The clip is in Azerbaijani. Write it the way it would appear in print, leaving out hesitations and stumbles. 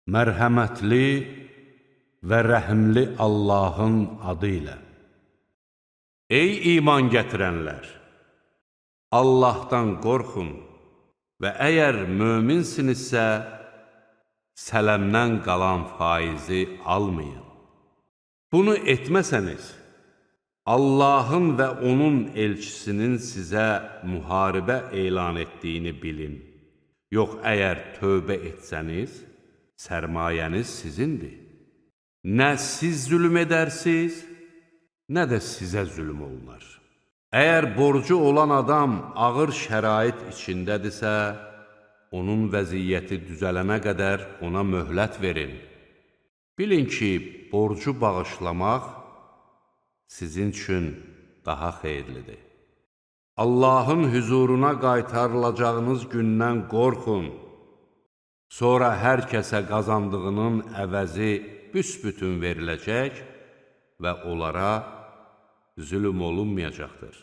Mərhəmətli və rəhimli Allahın adı ilə. Ey iman gətirənlər! Allahdan qorxun və əgər möminsinizsə, sələmdən qalan faizi almayın. Bunu etməsəniz, Allahın və onun elçisinin sizə müharibə elan etdiyini bilin. Yox, əgər tövbə etsəniz, sərmayəniz sizindir. Nə siz zülm edərsiniz, nə də sizə zülm olunar. Əgər borcu olan adam ağır şərait içindədirsə, onun vəziyyəti düzələnə qədər ona möhlət verin. Bilin ki, borcu bağışlamaq sizin üçün daha xeyirlidir. Allahın hüzuruna qaytarılacağınız gündən qorxun. Sonra hər kəsə qazandığının əvəzi büsbütün veriləcək və onlara zülm olunmayacaqdır.